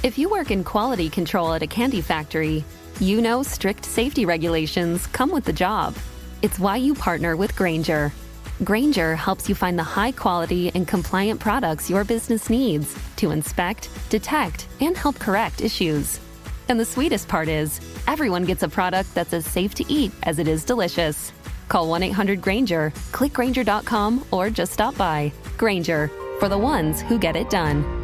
If you work in quality control at a candy factory, you know strict safety regulations come with the job. It's why you partner with Grainger. Grainger helps you find the high-quality and compliant products your business needs to inspect, detect, and help correct issues. And the sweetest part is, everyone gets a product that's as safe to eat as it is delicious. Call 1-800-GRAINGER, click Grainger.com, or just stop by. Grainger, for the ones who get it done.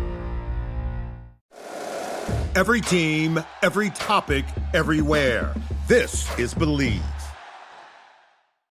Every team, every topic, everywhere. This is Believe.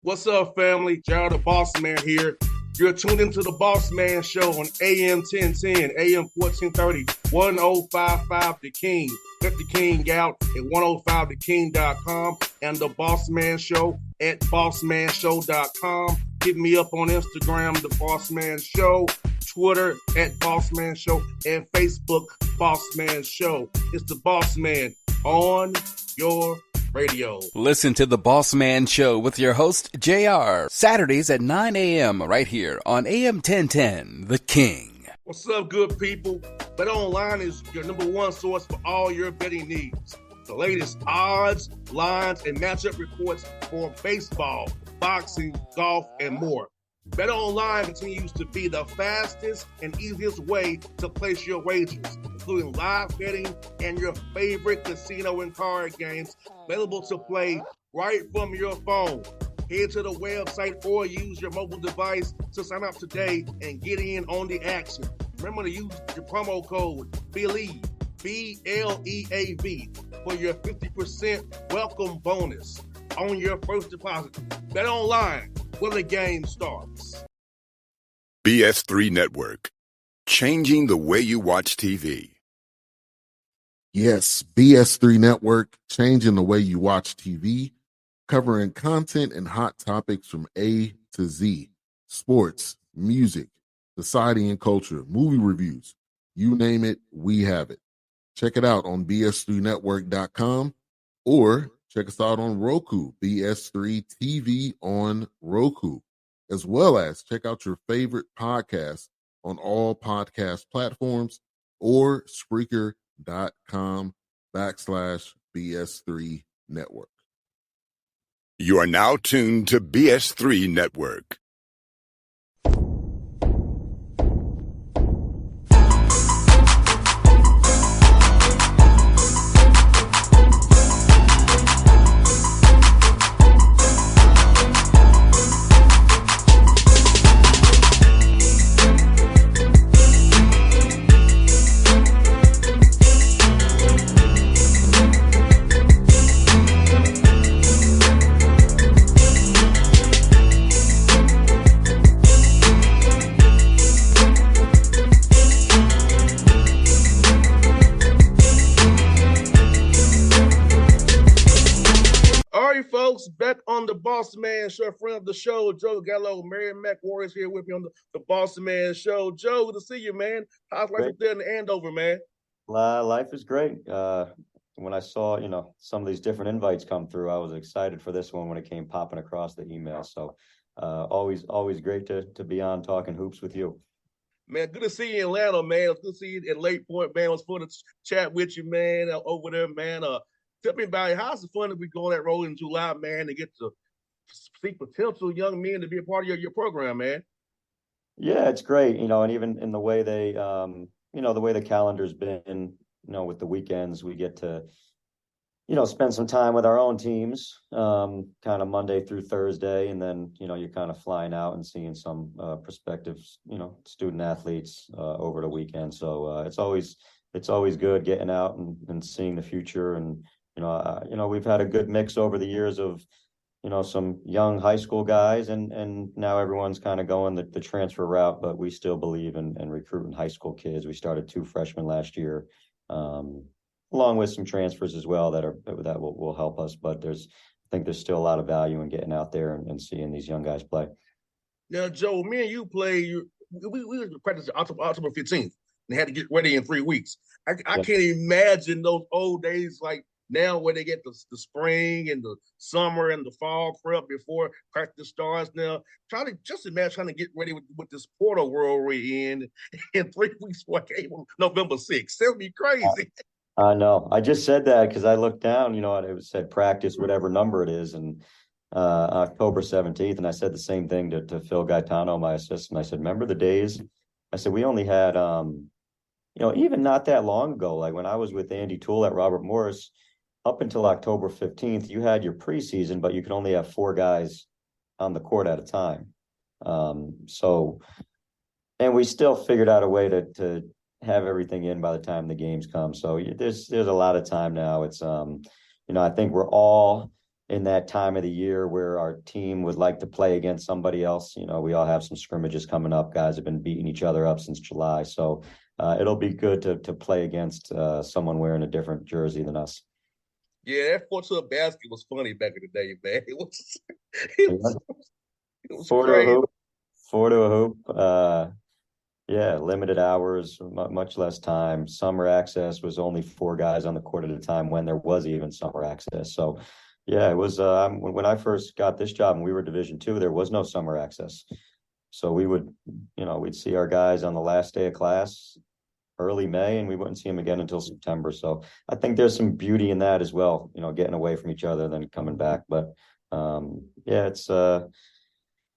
What's up, family? Gerald the Bossman here. You're tuned into the Bossman Show on AM 1010, AM 1430, 1055 The King. Let the King out at 105theking.com and the Bossman Show at bossmanshow.com. Hit me up on Instagram, The Bossman Show, Twitter at Bossman Show, and Facebook, Bossman Show. It's the Bossman on your radio. Listen to the Bossman Show with your host, JR, Saturdays at 9 a.m. right here on AM 1010, The King. What's up, good people? BetOnline is your number one source for all your betting needs. The latest odds, lines, and matchup reports for baseball, boxing, golf, and more. BetOnline continues to be the fastest and easiest way to place your wagers, including live betting and your favorite casino and card games available to play right from your phone. Head to the website or use your mobile device to sign up today and get in on the action. Remember to use your promo code BELIEVE, BLEAV, for your 50% welcome bonus on your first deposit. BetOnline, where the game starts. BS3 Network, changing the way you watch TV. Yes, BS3 Network, changing the way you watch TV, covering content and hot topics from A to Z, sports, music, society and culture, movie reviews, you name it, we have it. Check it out on bs3network.com or check us out on Roku, BS3 TV on Roku, as well as check out your favorite podcast on all podcast platforms or Spreaker.com/BS3 Network. You are now tuned to BS3 Network. Back on the Bossman Show, friend of the show, Joe Gallo, Mary Mac Warriors here with me on the Bossman Show. Joe, good to see you, man. How's life up there in the Andover, man? Life is great. When I saw, some of these different invites come through, I was excited for this one when it came popping across the email. So always great to be on talking hoops with you. Man, good to see you in Atlanta, man. It's good to see you at Lake Point, man. It was fun to chat with you, man, over there, man. Tell me about it. How's it fun that we go on that road in July, man, to get to see potential young men to be a part of your program, man? Yeah, it's great, and even in the way they, the way the calendar's been, with the weekends, we get to, spend some time with our own teams, kind of Monday through Thursday. And then, you're kind of flying out and seeing some prospective, student athletes over the weekend. So it's always good getting out and seeing the future. And, we've had a good mix over the years of, some young high school guys and now everyone's kind of going the transfer route, but we still believe in recruiting high school kids. We started 2 freshmen last year, along with some transfers as well that will help us. But I think there's still a lot of value in getting out there and seeing these young guys play. Now, Joe, me and you play, we practiced October 15th. They had to get ready in 3 weeks. I can't imagine those old days like now where they get the spring and the summer and the fall prep before practice starts now. Imagine trying to get ready with this portal world we're in 3 weeks before game on November 6th. That'll be crazy. I know. I just said that because I looked down, it said practice, whatever number it is, and October 17th. And I said the same thing to Phil Gaetano, my assistant. I said, remember the days? I said, we only had, even not that long ago, like when I was with Andy Toole at Robert Morris, up until October 15th, you had your preseason, but you could only have 4 guys on the court at a time. And we still figured out a way to have everything in by the time the games come. So there's a lot of time now. It's, I think we're all in that time of the year where our team would like to play against somebody else. We all have some scrimmages coming up. Guys have been beating each other up since July. So it'll be good to play against someone wearing a different jersey than us. Yeah, that 4-2 basket was funny back in the day, man. It was Four crazy. to a hoop. 4 to a hoop. Yeah, limited hours, much less time. Summer access was only 4 guys on the court at a time when there was even summer access. So, yeah, it was when I first got this job and we were Division II, there was no summer access. So we would, we'd see our guys on the last day of class, early May, and we wouldn't see them again until September. So I think there's some beauty in that as well, getting away from each other, then coming back. But it's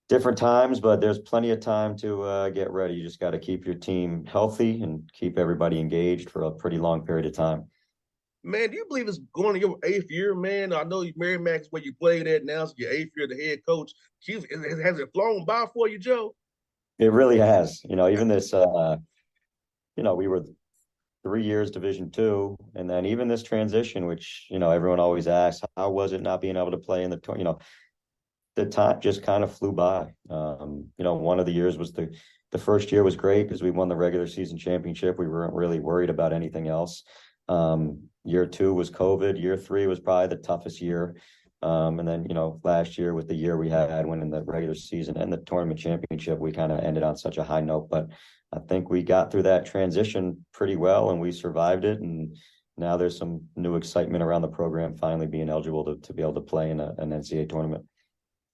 different times, but there's plenty of time to get ready. You just got to keep your team healthy and keep everybody engaged for a pretty long period of time. Man, do you believe it's going to your 8th year, man? I know Merrimack's where you played at now. It's your 8th year, the head coach. Has it flown by for you, Joe? It really has. Even this, we were 3 years Division II, and then even this transition, which, everyone always asks, how was it not being able to play in the time just kind of flew by. One of the years was the first year was great because we won the regular season championship. We weren't really worried about anything else. Year 2 was COVID. Year 3 was probably the toughest year. And then, last year with the year we had winning the regular season and the tournament championship, we kind of ended on such a high note. But I think we got through that transition pretty well and we survived it. And now there's some new excitement around the program finally being eligible to be able to play in an NCAA tournament.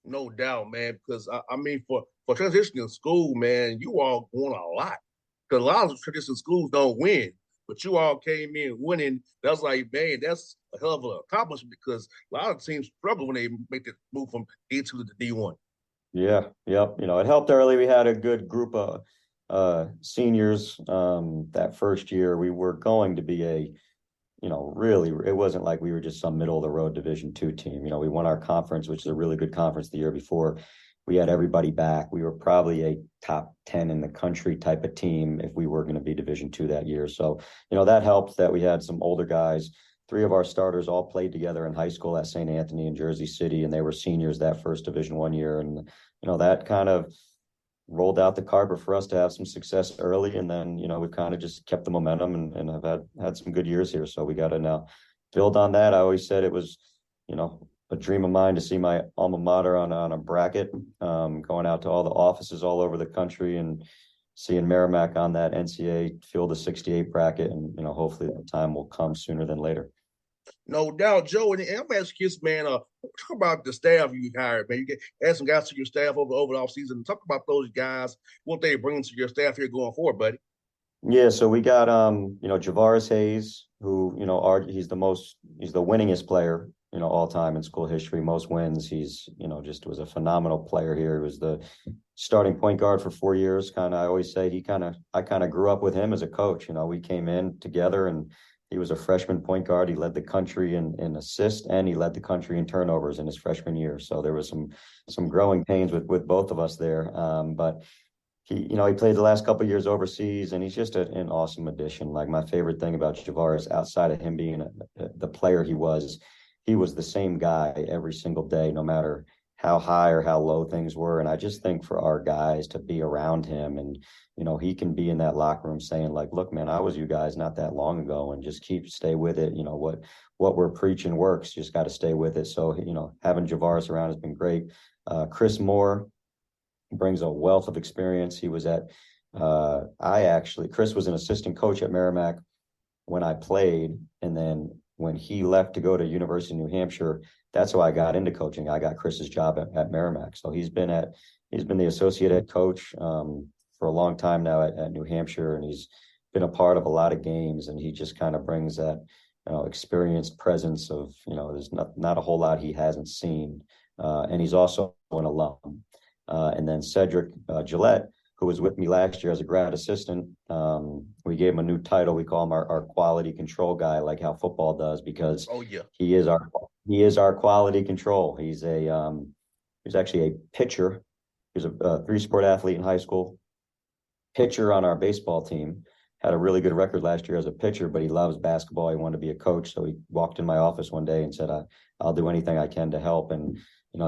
No doubt, man, because I mean, for transitioning school, man, you all won a lot. Because a lot of traditional schools don't win, but you all came in winning. That's like, man, that's a hell of an accomplishment because a lot of teams struggle when they make the move from D2 to D1. Yeah, yep. It helped early. We had a good group of seniors. That first year, we were going to be really, it wasn't like we were just some middle of the road Division II team. We won our conference, which is a really good conference the year before. We had everybody back. We were probably a top 10 in the country type of team if we were going to be Division II that year. So, that helped that we had some older guys. 3 of our starters all played together in high school at St. Anthony in Jersey City, and they were seniors that first Division I year. And, that kind of rolled out the carpet for us to have some success early. And then, we've kind of just kept the momentum and have had some good years here. So we got to now build on that. I always said it was, a dream of mine to see my alma mater on a bracket, going out to all the offices all over the country and seeing Merrimack on that NCAA Field of 68 bracket. And, hopefully that time will come sooner than later. No doubt, Joe. And I'm asking you, man, talk about the staff you hired, man. You add some guys to your staff over the offseason. Talk about those guys, what they bring to your staff here going forward, buddy. Yeah, so we got Javaris Hayes, who, he's the winningest player, all time in school history, most wins. He's, just was a phenomenal player here. He was the starting point guard for 4 years. I always say I kind of grew up with him as a coach. We came in together and he was a freshman point guard. He led the country in assists and he led the country in turnovers in his freshman year. So there was some growing pains with both of us there. But he played the last couple of years overseas and he's just an awesome addition. Like my favorite thing about Javaris, outside of him being the player he was the same guy every single day, no matter how high or how low things were. And I just think for our guys to be around him and, he can be in that locker room saying like, look, man, I was you guys not that long ago and just stay with it. What we're preaching works. You just got to stay with it. So, having Javaris around has been great. Chris Moore brings a wealth of experience. He was Chris was an assistant coach at Merrimack when I played. And then when he left to go to University of New Hampshire, that's how I got into coaching. I got Chris's job at Merrimack. So he's been the associate head coach for a long time now at New Hampshire, and he's been a part of a lot of games, and he just kind of brings that experienced presence of, there's not a whole lot he hasn't seen. And he's also an alum. And then Cedric Gillette, who was with me last year as a grad assistant, we gave him a new title. We call him our quality control guy, like how football does, because he is our quality control. He's actually a pitcher. He was a 3-sport athlete in high school, pitcher on our baseball team. Had a really good record last year as a pitcher, but he loves basketball. He wanted to be a coach. So he walked in my office one day and said, I'll do anything I can to help. And,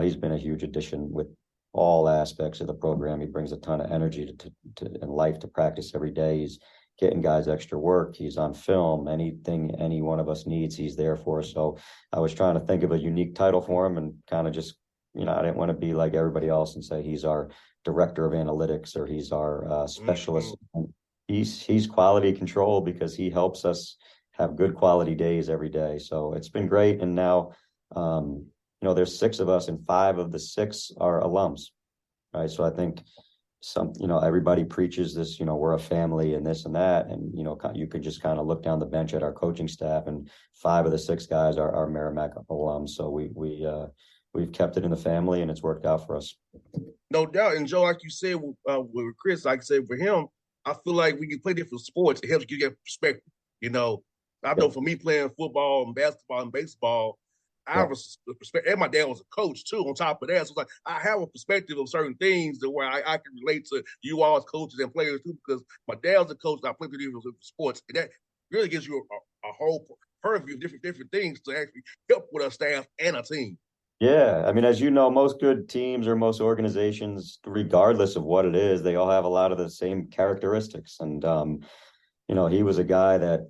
he's been a huge addition with all aspects of the program. He brings a ton of energy and life to practice every day. He's getting guys extra work. He's on film. Anything any one of us needs, he's there for us. So I was trying to think of a unique title for him, and kind of just, I didn't want to be like everybody else and say he's our director of analytics or he's our specialist. He's quality control because he helps us have good quality days every day. So it's been great. And now, there's 6 of us, and 5 of the 6 are alums, right? So I think everybody preaches this, we're a family and this and that. And, you could just kind of look down the bench at our coaching staff, and 5 of the 6 guys are Merrimack alums. So we've kept it in the family, and it's worked out for us. No doubt. And Joe, like you said, with Chris, like I said, for him, I feel like when you play different sports, it helps you get perspective. I know for me playing football and basketball and baseball, I have a perspective. And my dad was a coach too. On top of that, so it's like I have a perspective of certain things that where I can relate to you all as coaches and players too. Because my dad was a coach, and I played with different sports, and that really gives you a whole purview of different things to actually help with a staff and a team. Yeah, I mean, as you know, most good teams or most organizations, regardless of what it is, they all have a lot of the same characteristics. And he was a guy that,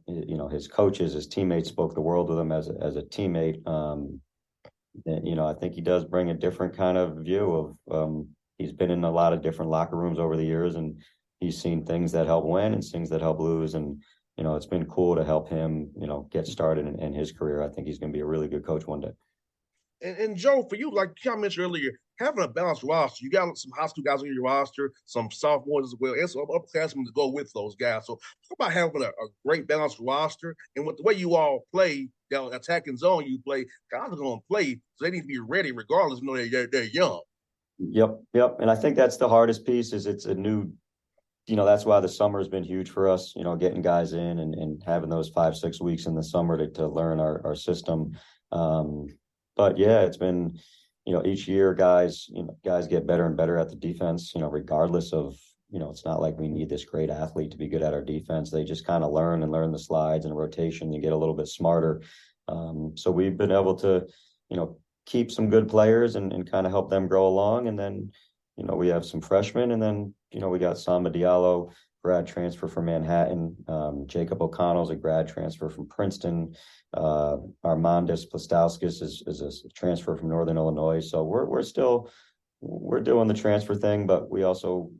his coaches, his teammates spoke the world with him as a teammate. I think he does bring a different kind of view of, he's been in a lot of different locker rooms over the years, and he's seen things that help win and things that help lose. And, it's been cool to help him, get started in his career. I think he's going to be a really good coach one day. And Joe, for you, like I mentioned earlier, having a balanced roster, you got some high school guys on your roster, some sophomores as well, and some upperclassmen to go with those guys. So talk about having a great balanced roster, and with the way you all play, down attacking zone you play, guys are going to play, so they need to be ready regardless, they're young. Yep. And I think that's the hardest piece is it's a new, that's why the summer has been huge for us, getting guys in and having those 5-6 weeks in the summer to learn our system. But yeah, it's been, each year guys get better and better at the defense, regardless of, it's not like we need this great athlete to be good at our defense. They just kind of learn the slides and rotation and get a little bit smarter. So we've been able to, keep some good players and kind of help them grow along. And then, we have some freshmen, and then, we got Samba Diallo, grad transfer from Manhattan. Jacob O'Connell's a grad transfer from Princeton. Armandus Plastauskas is a transfer from Northern Illinois. So we're doing the transfer thing, but we also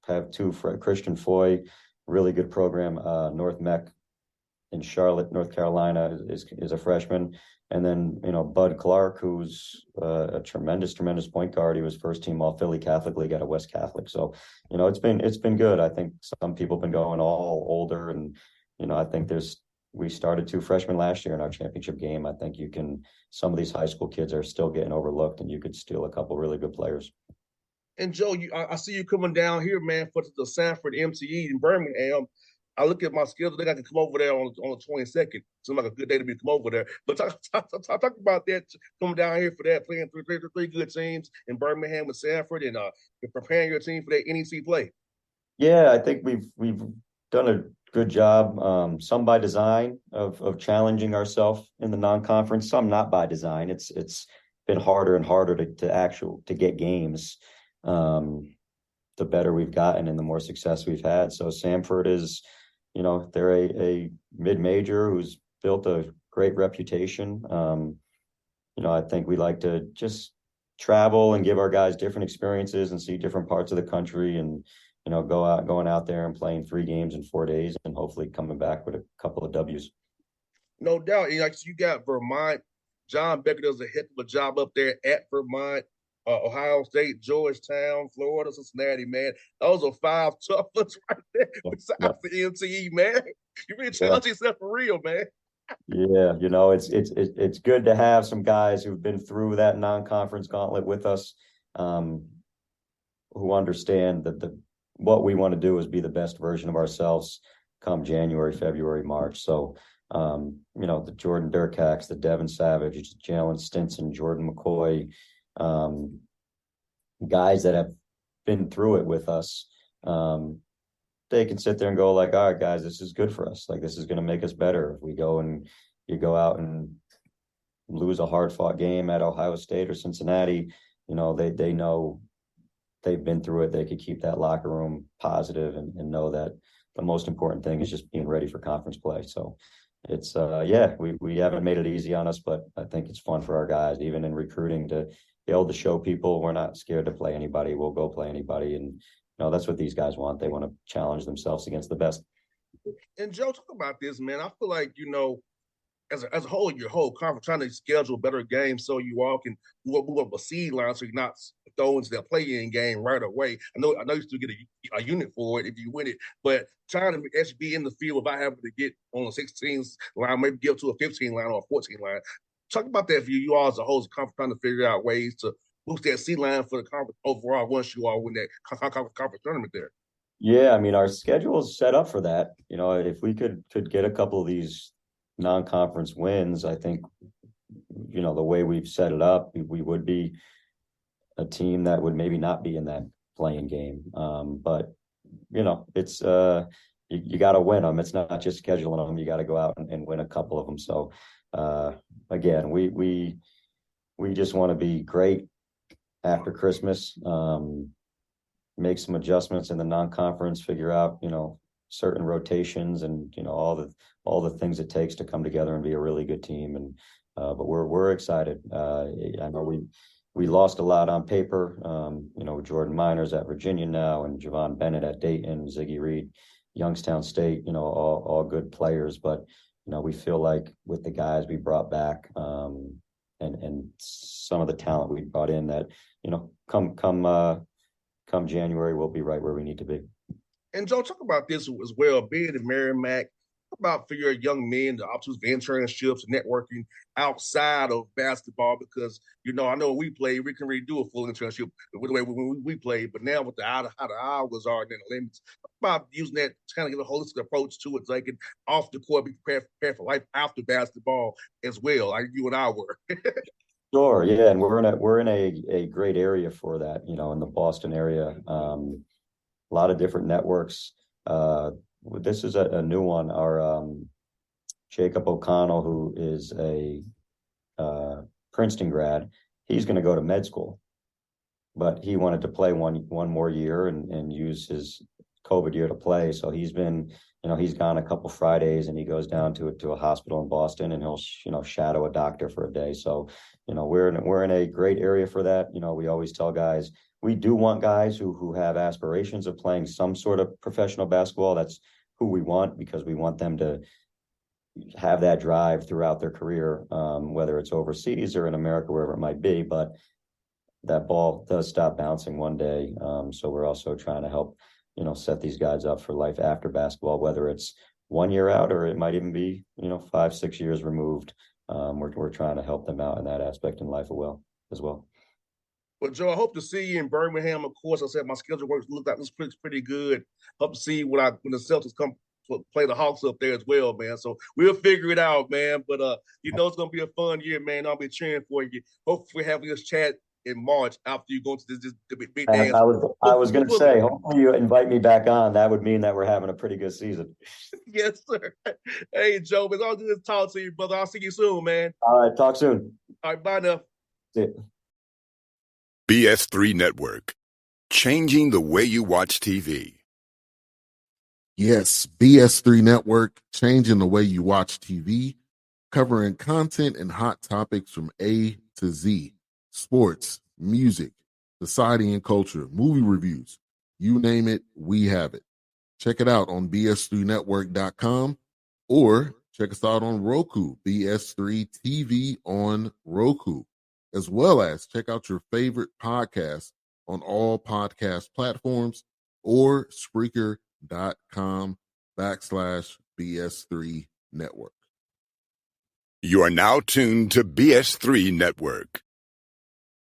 have 2 Christian Foy, really good program. North Mech in Charlotte, North Carolina is a freshman. And then, Bud Clark, who's a tremendous point guard. He was first team all Philly Catholic League out of West Catholic. So, it's been good. I think some people have been going all older, and, I think we started 2 freshmen last year in our championship game. I think some of these high school kids are still getting overlooked, and you could steal a couple really good players. And Joe, I see you coming down here, man, for the Sanford MCE in Birmingham. I look at my schedule. They got to come over there on the 22nd. Seems like a good day to be come over there. But talk about that, coming down here for that, playing three good teams in Birmingham with Sanford, and preparing your team for that NEC play. Yeah, I think we've done a good job. Some by design of challenging ourselves in the non-conference. Some not by design. It's been harder and harder to get games. The better we've gotten and the more success we've had. So Sanford is, they're a mid-major who's built a great reputation. I think we like to just travel and give our guys different experiences and see different parts of the country, and, going out there and playing 3 games in 4 days and hopefully coming back with a couple of W's. No doubt. And like you got Vermont, John Becker does a heck of a job up there at Vermont, Ohio State, Georgetown, Florida, Cincinnati, man. Those are 5 tough ones right there besides Yeah. the NCE, man. You really Yeah. challenge yourself for real, man. Yeah, it's good to have some guys who've been through that non-conference gauntlet with us, who understand that what we want to do is be the best version of ourselves come January, February, March. So, the Jordan Durkax, the Devin Savage, Jalen Stinson, Jordan McCoy, guys that have been through it with us, they can sit there and go like, all right, guys, this is good for us. Like, this is going to make us better. If we go and you go out and lose a hard fought game at Ohio State or Cincinnati, they know they've been through it. They could keep that locker room positive and know that the most important thing is just being ready for conference play. So it's, we haven't made it easy on us, but I think it's fun for our guys, even in recruiting, to be able to show people we're not scared to play anybody. We'll go play anybody. And, that's what these guys want. They want to challenge themselves against the best. And Joe, talk about this, man. I feel like, as a whole, your whole conference trying to schedule better games so you all can move up a seed line so you're not thrown into that play-in game right away. I know you still get a unit for it if you win it, but trying to actually be in the field without having to get on a 16 line, maybe get to a 15 line or a 14 line. Talk about that for you all as a whole, as a conference trying to figure out ways to boost that seed line for the conference overall once you all win that conference tournament there. Yeah, I mean, our schedule is set up for that. If we could get a couple of these non-conference wins, I think, the way we've set it up, we would be a team that would maybe not be in that playing game. But it's you got to win them. It's not just scheduling them. You got to go out and win a couple of them. So again, we just want to be great after Christmas. Make some adjustments in the non-conference, figure out, certain rotations and, all the things it takes to come together and be a really good team. And, but we're excited. I know we lost a lot on paper. Jordan Miners at Virginia now, and Javon Bennett at Dayton, Ziggy Reed, Youngstown State, all good players. But, we feel like with the guys we brought back, and some of the talent we brought in that, come January, we'll be right where we need to be. And Joe, talk about this as well, being in Merrimack, about for your young men, the opportunities for internships and networking outside of basketball, because, I know when we play, we can really do a full internship with the way we play, but now with how the hours are and the limits, about using that to kind of get a holistic approach to it so they can off the court be prepared for life after basketball as well, like you and I were. Sure, yeah, and we're in a great area for that, in the Boston area. A lot of different networks. This is a new one. Our Jacob O'Connell, who is a Princeton grad, he's going to go to med school, but he wanted to play one more year and use his COVID year to play. So he's been, he's gone a couple Fridays and he goes down to a hospital in Boston and he'll, shadow a doctor for a day. So, we're in a great area for that. We always tell guys, we do want guys who have aspirations of playing some sort of professional basketball. That's who we want, because we want them to have that drive throughout their career, whether it's overseas or in America, wherever it might be. But that ball does stop bouncing one day. So we're also trying to help, set these guys up for life after basketball, whether it's 1 year out or it might even be, 5-6 years removed. We're trying to help them out in that aspect in life as well. Well, Joe, I hope to see you in Birmingham. Of course, I said my schedule looks pretty good. Hope to see you when the Celtics come play the Hawks up there as well, man. So we'll figure it out, man. But it's gonna be a fun year, man. I'll be cheering for you. Hopefully, having this chat in March after you go to this big dance. I was going to say, hopefully you invite me back on. That would mean that we're having a pretty good season. Yes, sir. Hey, Joe, it's all good to talk to you, brother. I'll see you soon, man. All right, talk soon. All right, bye now. See ya. BS3 Network, changing the way you watch TV. Yes, BS3 Network, changing the way you watch TV, covering content and hot topics from A to Z. Sports, music, society and culture, movie reviews, you name it, we have it. Check it out on bs3network.com or Check us out on Roku, BS3 TV on Roku, as well as check out your favorite podcast on all podcast platforms or Spreaker.com/BS3 Network. You are now tuned to BS3 Network.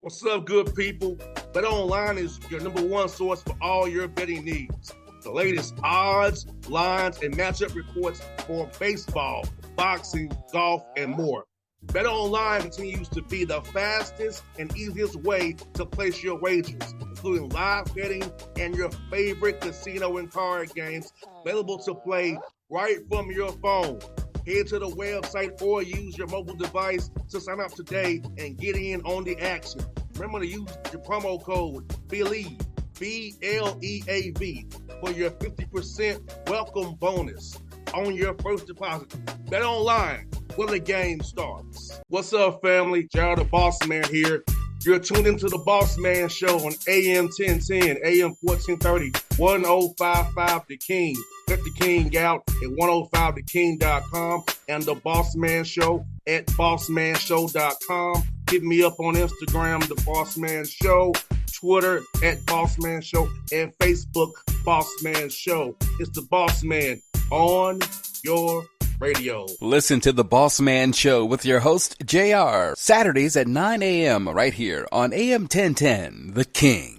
What's up, good people? BetOnline is your number one source for all your betting needs. The latest odds, lines, and matchup reports for baseball, boxing, golf, and more. BetOnline continues to be the fastest and easiest way to place your wagers, including live betting and your favorite casino and card games available to play right from your phone. Head to the website or use your mobile device to sign up today and get in on the action. Remember to use your promo code BELIEVE, BLEAV, for your 50% welcome bonus on your first deposit. Bet online where the game starts. What's up, family? Jared the Bossman here. You're tuned into the Bossman Show on AM 1010, AM 1430, 1055 The King. Let the King out at 105theking.com and the Bossman Show at bossmanshow.com. Hit me up on Instagram, The Bossman Show, Twitter at Bossman Show, and Facebook, Bossman Show. It's the Bossman on your radio. Listen to The Bossman Show with your host, JR, Saturdays at 9 a.m. right here on AM 1010, The King.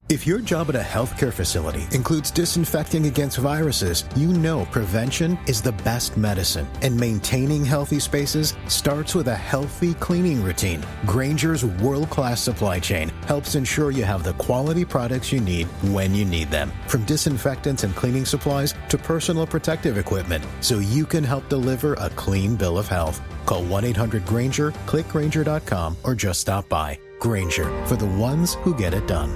If your job at a healthcare facility includes disinfecting against viruses, you know prevention is the best medicine, and maintaining healthy spaces starts with a healthy cleaning routine. Grainger's world-class supply chain helps ensure you have the quality products you need when you need them, from disinfectants and cleaning supplies to personal protective equipment, so you can help deliver a clean bill of health. Call 1-800-GRAINGER, click Grainger.com, or just stop by. Grainger, for the ones who get it done.